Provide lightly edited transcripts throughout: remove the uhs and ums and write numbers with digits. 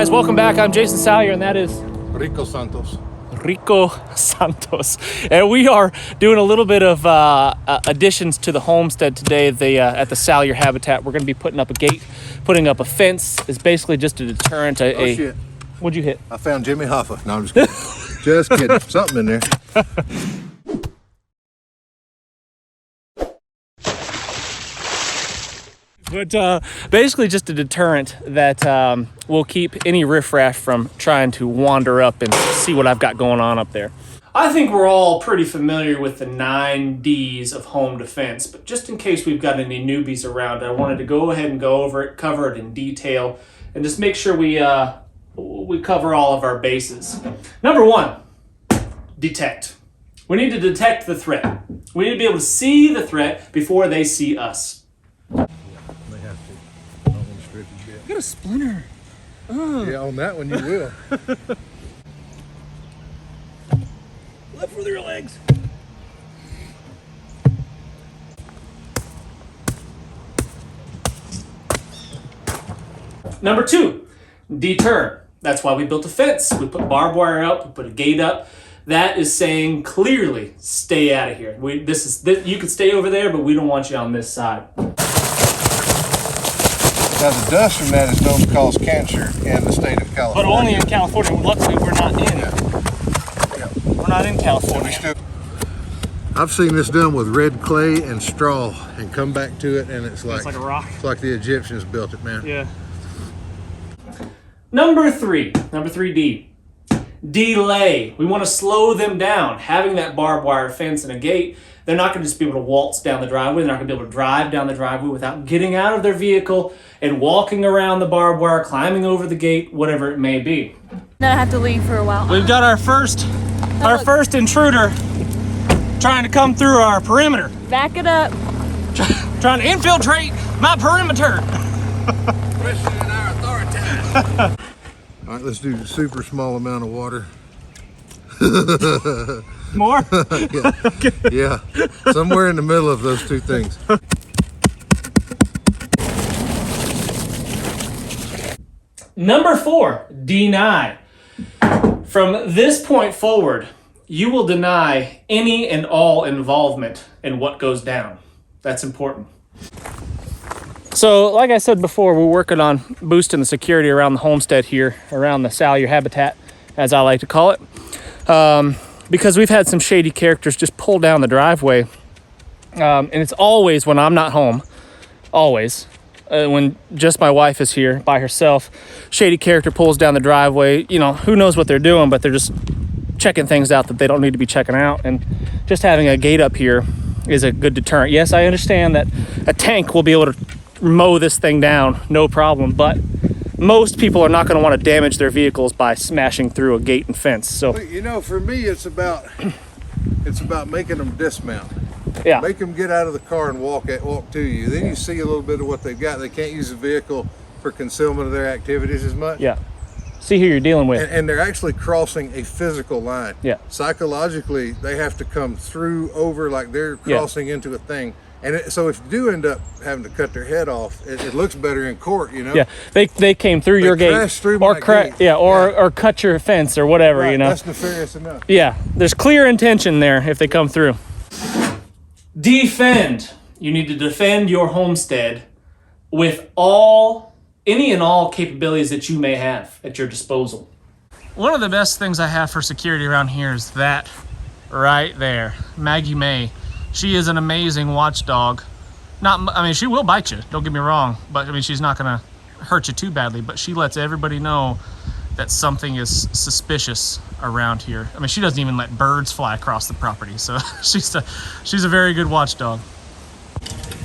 guys, welcome back. I'm Jason Salyer, and that is Rico Santos. And we are doing a little bit of additions to the homestead today at the Salyer habitat. We're going to be putting up a gate, putting up a fence. It's basically just a deterrent. Shit. What'd you hit? I found Jimmy Hoffa. No, I'm just kidding. Just kidding. Something in there. But basically just a deterrent that will keep any riffraff from trying to wander up and see what I've got going on up there. I think we're all pretty familiar with the 9 Ds of home defense, but just in case we've got any newbies around, I wanted to go ahead and go over it, cover it in detail, and just make sure we cover all of our bases. Number 1, detect. We need to detect the threat. We need to be able to see the threat before they see us. You got a splinter. Yeah, on that one you will. Left with your legs. Number 2, deter. That's why we built a fence. We put barbed wire up, we put a gate up. That is saying clearly, stay out of here. You could stay over there, but we don't want you on this side. Now the dust from that is known to cause cancer in the state of California. But only in California. Luckily, we're not in. Yeah. We're not in California. I've seen this done with red clay and straw and come back to it, and it's like a rock. It's like the Egyptians built it, man. Yeah. Number 3D. Delay. We want to slow them down. Having that barbed wire fence and a gate, they're not going to just be able to waltz down the driveway. They're not going to be able to drive down the driveway without getting out of their vehicle and walking around the barbed wire, climbing over the gate, whatever it may be. Then I have to leave for a while. We've got our first intruder trying to come through our perimeter. Back it up. Trying to infiltrate my perimeter. Questioning our authority. All right, let's do a super small amount of water. More? Yeah. Okay. Yeah, somewhere in the middle of those two things. Number 4, deny. From this point forward, you will deny any and all involvement in what goes down. That's important. So, like I said before, we're working on boosting the security around the homestead here, around the Salyer habitat, as I like to call it. Because we've had some shady characters just pull down the driveway. And it's always when I'm not home, always. When just my wife is here by herself, shady character pulls down the driveway. You know, who knows what they're doing, but they're just checking things out that they don't need to be checking out. And just having a gate up here is a good deterrent. Yes, I understand that a tank will be able to mow this thing down, no problem. But most people are not going to want to damage their vehicles by smashing through a gate and fence. So, you know, for me, it's about making them dismount. yeah. Make them get out of the car and walk to you. Then you see a little bit of what they've got. They can't use the vehicle for concealment of their activities as much. Yeah. See who you're dealing with. And they're actually crossing a physical line. Yeah. Psychologically, they have to come through, over, like they're crossing into a thing. And so if you do end up having to cut their head off, it looks better in court, you know? Yeah, they came through your gate, through my gate. or cut your fence or whatever, right, you know? That's nefarious enough. Yeah, there's clear intention there if they come through. Defend. You need to defend your homestead with any and all capabilities that you may have at your disposal. One of the best things I have for security around here is that right there, Maggie May. She is an amazing watchdog. She will bite you, don't get me wrong, but she's not gonna hurt you too badly, but she lets everybody know that something is suspicious around here. She doesn't even let birds fly across the property, so she's a very good watchdog.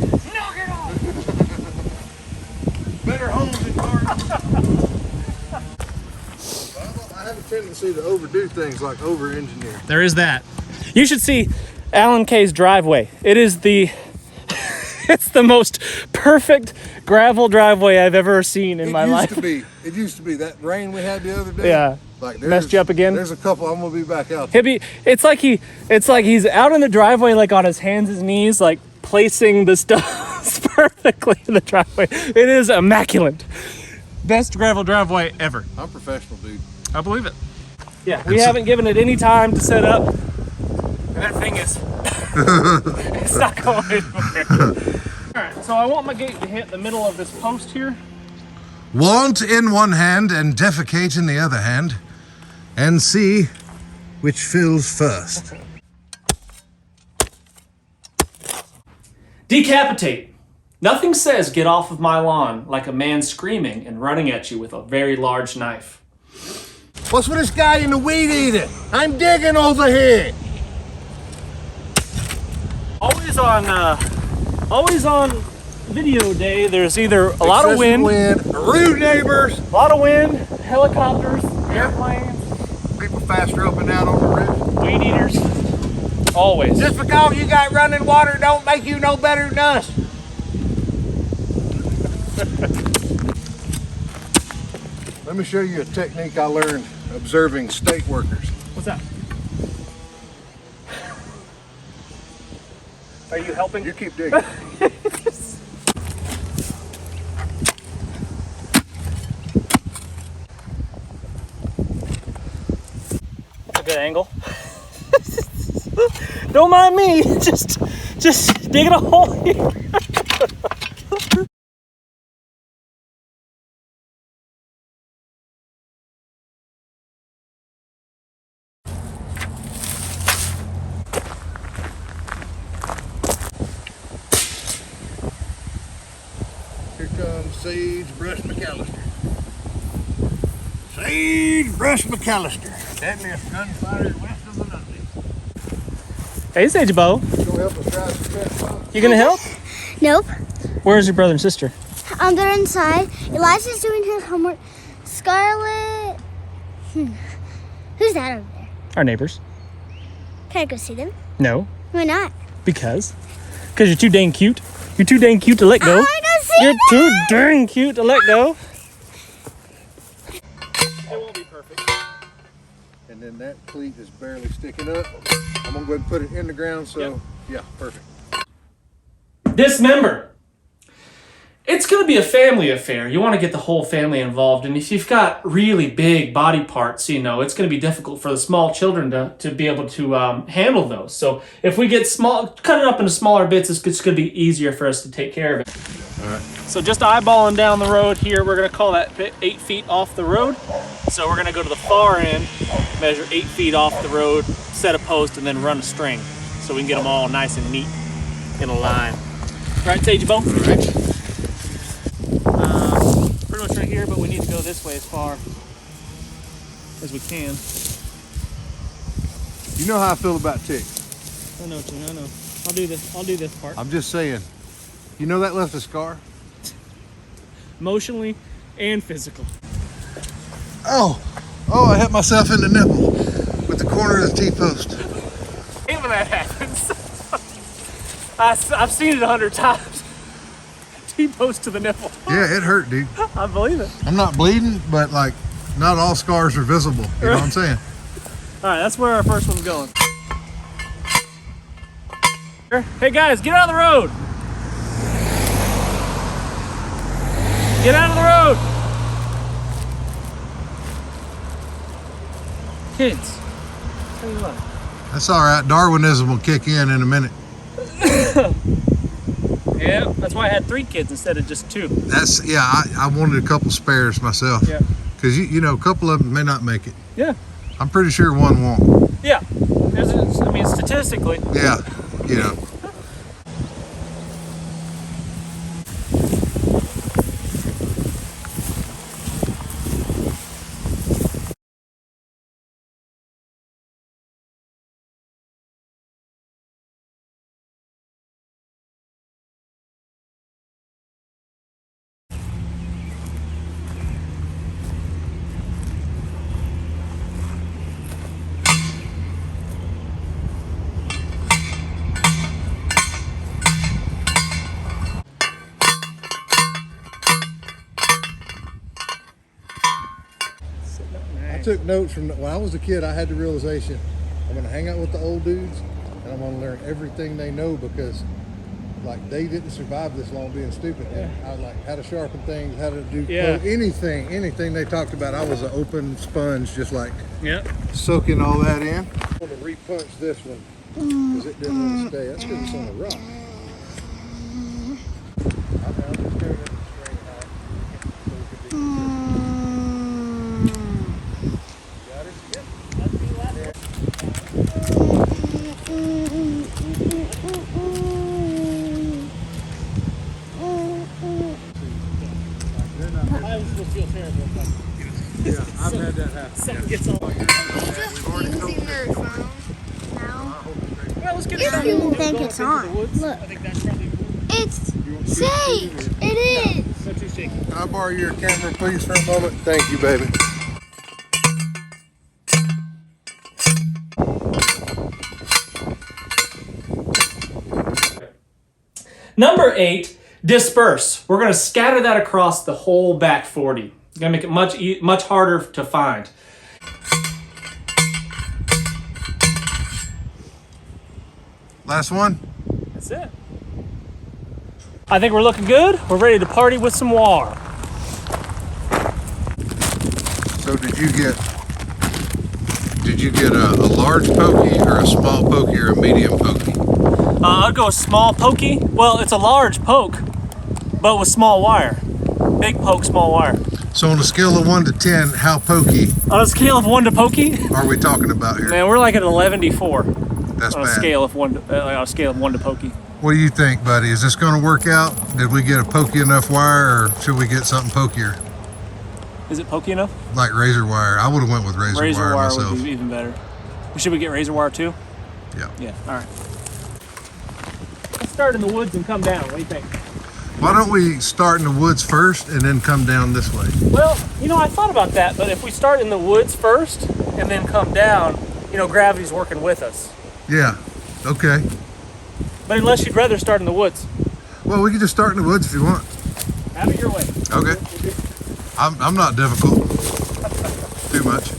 Knock it off. Better homes than cars. I have a tendency to overdo things, like over-engineer. There is that. You should see Alan Kay's driveway. It's the most perfect gravel driveway I've ever seen in my life. It used to be that rain we had the other day. Yeah. Like messed you up again. There's a couple. I'm gonna be back out there. It's like he's out in the driveway, like on his hands and knees, like placing the stuff perfectly in the driveway. It is immaculate. Best gravel driveway ever. I'm professional, dude. I believe it. Yeah, we haven't given it any time to set up. And that thing is, it's not going anywhere. All right, so I want my gate to hit the middle of this post here. Want in one hand and defecate in the other hand, and see which fills first. Decapitate. Nothing says get off of my lawn like a man screaming and running at you with a very large knife. What's with this guy in the weed eater? I'm digging over here. Always on video day, there's either a lot of wind, rude neighbors, a lot of wind, helicopters, airplanes, people faster up and down on the roof. weed eaters. Always. Just because you got running water don't make you no better than us. Let me show you a technique I learned observing state workers. What's that? Are you helping? You keep digging. That's a good angle. Don't mind me. Just digging a hole here. Here comes Sagebrush McAllister. Sagebrush McAllister. Deadliest gunfighter west of the Nutley. Hey, Sage Bo. You gonna help us drive some fast? You gonna help? Nope. Where's your brother and sister? They're inside. Elijah's doing his homework. Scarlett. Who's that over there? Our neighbors. Can I go see them? No. Why not? Because you're too dang cute. You're too dang cute to let go. I wanna go see You're them. too dang cute to let go. It won't be perfect. And then that cleat is barely sticking up. I'm gonna go ahead and put it in the ground, so Yep. yeah, perfect. Dismember. It's going to be a family affair. You want to get the whole family involved. And if you've got really big body parts, you know, it's going to be difficult for the small children to be able to handle those. So if we get cut it up into smaller bits, it's going to be easier for us to take care of it. All right. So just eyeballing down the road here, we're going to call that bit 8 feet off the road. So we're going to go to the far end, measure 8 feet off the road, set a post, and then run a string. So we can get them all nice and neat in a line. Right, Sage Bo? Right. Pretty much right here, but we need to go this way as far as we can. You know how I feel about ticks. I know, Tim, I know. I'll do this part. I'm just saying. You know that left a scar? Emotionally and physical. Oh, I hit myself in the nipple with the corner of the T-post. Hate when that happens. I've seen it 100 times. T-post to the nipple. Yeah, it hurt, dude. I believe it. I'm not bleeding, but like, not all scars are visible. You know what I'm saying? All right, that's where our first one's going. Hey guys, get out of the road. Get out of the road. Kids, tell you what. That's all right. Darwinism will kick in a minute. Yeah, that's why I had 3 kids instead of just 2. That's, yeah, I wanted a couple spares myself. Yeah. Because, you know, a couple of them may not make it. Yeah. I'm pretty sure one won't. Yeah. I mean, statistically. Yeah, you know. I took notes from when I was a kid. I had the realization I'm going to hang out with the old dudes and I'm going to learn everything they know, because like they didn't survive this long being stupid. And I like how to sharpen things, how to do Yeah. anything they talked about. I was an open sponge, just like Yep. soaking all that in. I'm gonna re-punch this one because it didn't want to stay. That's because it's on a rock. I'm just doing it straight out. So got it? Yep. I was supposed to feel terrible. Yeah, I've had that happen. Something gets on. Using their phone now. Well, let's get I don't even think it's on. Look, I think that's probably it's safe. It is. not too shaky. Can I borrow your camera, please, for a moment? Thank you, baby. Number 8, disperse. We're going to scatter that across the whole back 40. It's going to make it much harder to find. Last one. That's it. I think we're looking good. We're ready to party with some water. So did you get a large pokey or a small pokey or a medium pokey? I'd go small pokey. Well, it's a large poke, but with small wire. Big poke, small wire. So on a scale of 1 to 10, how pokey On a scale of 1 to pokey, are we talking about here? man, we're like at 11-4. That's On a bad. scale of 1 to pokey. What do you think, buddy? Is this going to work out? Did we get a pokey enough wire, or should we get something pokier? Is it pokey enough? Like razor wire. I would have went with razor wire myself. would be even better. Should we get razor wire too? Yeah. Yeah, all right. Let's start in the woods and come down. What do you think? Why don't we start in the woods first and then come down this way? Well, I thought about that, but if we start in the woods first and then come down, gravity's working with us. Yeah. Okay. But unless you'd rather start in the woods, Well, we can just start in the woods if you want. have it your way. Okay. I'm not difficult. Too much.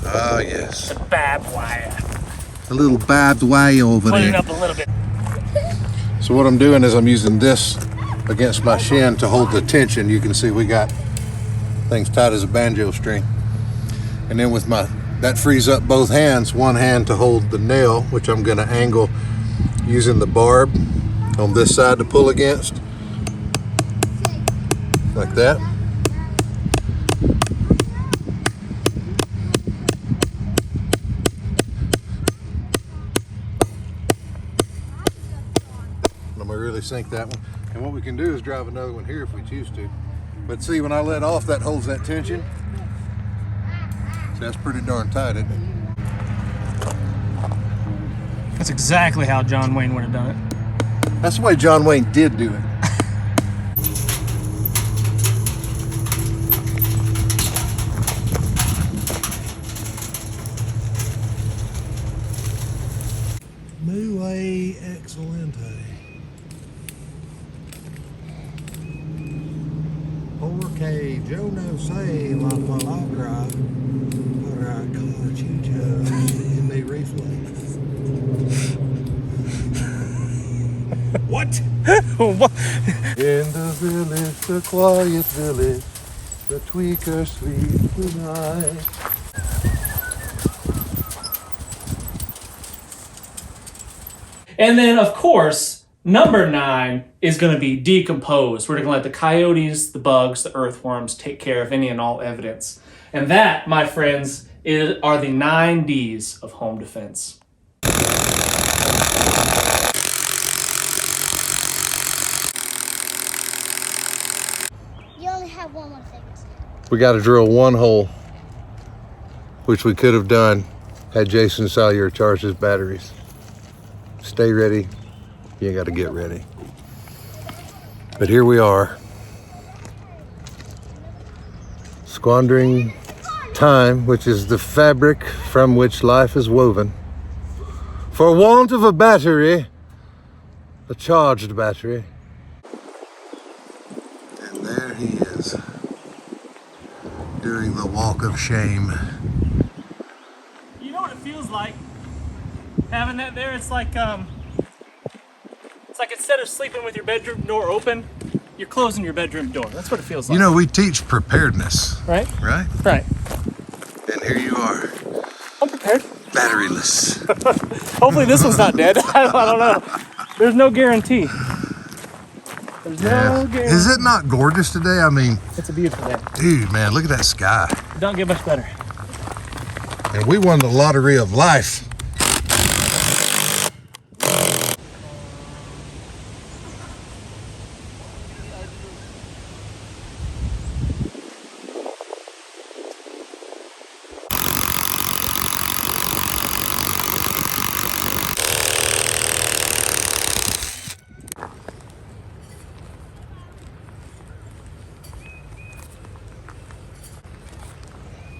Ah, yes. The barbed wire. A little barbed wire over Put it there. up a little bit. So what I'm doing is I'm using this against my shin to hold the tension. You can see we got things tight as a banjo string. And then with that frees up both hands. One hand to hold the nail, which I'm gonna angle using the barb on this side to pull against. Like that. I'm gonna really sink that one. And what we can do is drive another one here if we choose to. But see, when I let off, that holds that tension. So that's pretty darn tight, isn't it? That's exactly how John Wayne would have done it. That's the way John Wayne did do it. Muy excelente. Porque yo no sé la palabra para cachito en mi rifle. What? In the village, the quiet village, the tweaker sleeps tonight. And then, of course, number 9 is going to be decompose. We're going to let the coyotes, the bugs, the earthworms take care of any and all evidence. And that, my friends, are the 9 Ds of home defense. You only have one more thing. We got to drill one hole, which we could have done had Jason Salyer charged his batteries. Stay ready. You got to get ready. But here we are, squandering time, which is the fabric from which life is woven. For want of a battery, a charged battery. And there he is, doing the walk of shame. feels like having that there. It's like instead of sleeping with your bedroom door open, you're closing your bedroom door. That's what it feels like. You know, we teach preparedness. Right? Right? Right. And here you are. I'm prepared. Batteryless. Hopefully this one's not dead. I don't know. There's no guarantee. There's no guarantee. Is it not gorgeous today? I mean, It's a beautiful day. dude, man, look at that sky. Don't get much better. And we won the lottery of life.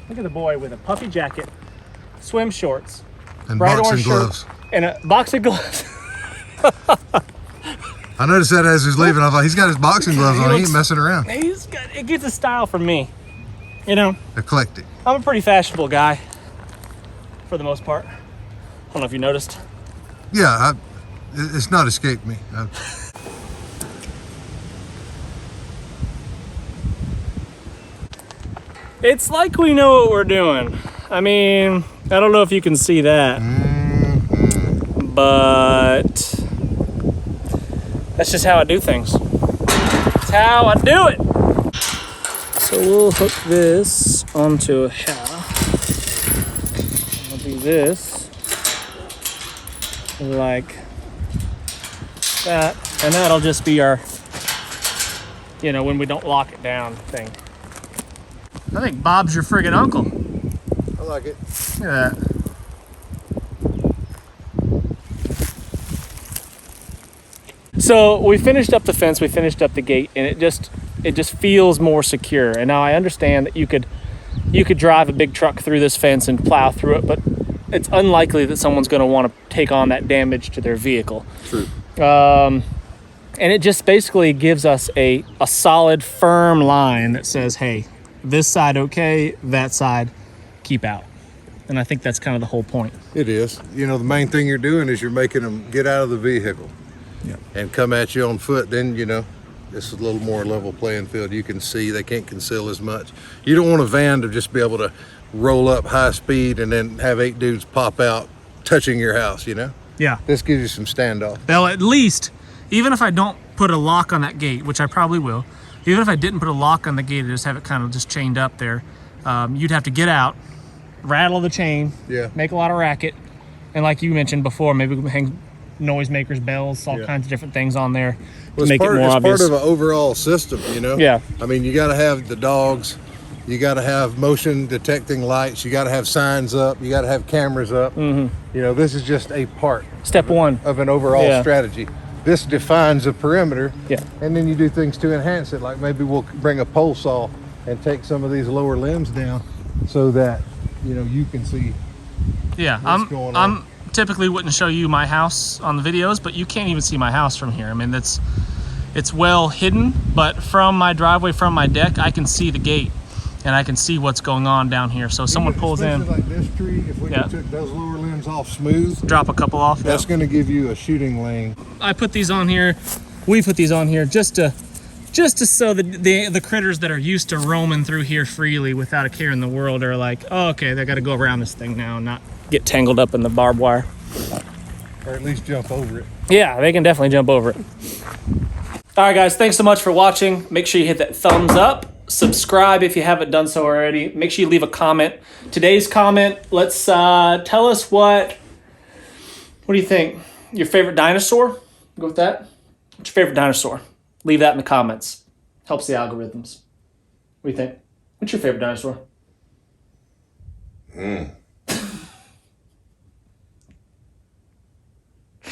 Look at the boy with a puffy jacket, swim shorts, And bright boxing orange gloves. shirt, and a boxing gloves. I noticed that as he's leaving. I thought he's got his boxing gloves on. He ain't messing around. It gets a style from me. You know, Eclectic. I'm a pretty fashionable guy for the most part. I don't know if you noticed. Yeah, it's not escaped me. It's like we know what we're doing. I mean, I don't know if you can see that, but that's just how I do things. That's how I do it. So we'll hook this onto a hair. We'll do this like that, and that'll just be our, you know, when we don't lock it down thing. I think Bob's your friggin' uncle. I like it. Look at that. So we finished up the fence, we finished up the gate, and it just feels more secure. And now I understand that you could drive a big truck through this fence and plow through it, but it's unlikely that someone's going to want to take on that damage to their vehicle. True. And it just basically gives us a solid, firm line that says, hey, this side okay, that side keep out. And I think that's kind of the whole point. It is. You know, the main thing you're doing is you're making them get out of the vehicle and come at you on foot. Then, you know, this is a little more level playing field. You can see they can't conceal as much. You don't want a van to just be able to roll up high speed and then have 8 dudes pop out touching your house, you know? Yeah. This gives you some standoff. They'll at least, even if I don't put a lock on that gate, which I probably will, even if I didn't put a lock on the gate and just have it kind of just chained up there, you'd have to get out, rattle the chain, make a lot of racket, and like you mentioned before, maybe we can hang noisemakers, bells, all kinds of different things on there to make it more obvious. It's part of an overall system, you know? Yeah. I mean, you got to have the dogs, you got to have motion detecting lights, you got to have signs up, you got to have cameras up. You know, this is just a part. Step one of an overall strategy. This defines a perimeter, and then you do things to enhance it, like maybe we'll bring a pole saw and take some of these lower limbs down so that, you know, you can see what's going on. Typically wouldn't show you my house on the videos, but you can't even see my house from here. I mean, it's well hidden, but from my driveway, from my deck, I can see the gate and I can see what's going on down here. So someone pulls in, like this tree, if we took those lower limbs off smooth, drop a couple off, that's going to give you a shooting lane. I put these on here, we put these on here just to so that the critters that are used to roaming through here freely without a care in the world are like, oh, okay, they got to go around this thing now and not get tangled up in the barbed wire. Or at least jump over it. Yeah, they can definitely jump over it. All right, guys, thanks so much for watching. Make sure you hit that thumbs up. Subscribe if you haven't done so already. Make sure you leave a comment. Today's comment, let's tell us what do you think? Your favorite dinosaur? Go with that. What's your favorite dinosaur? Leave that in the comments. Helps the algorithms. What do you think? What's your favorite dinosaur?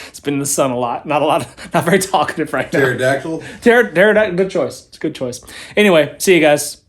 It's been in the sun a lot. Not very talkative right now. Pterodactyl? Pterodactyl, good choice. It's a good choice. Anyway, see you guys.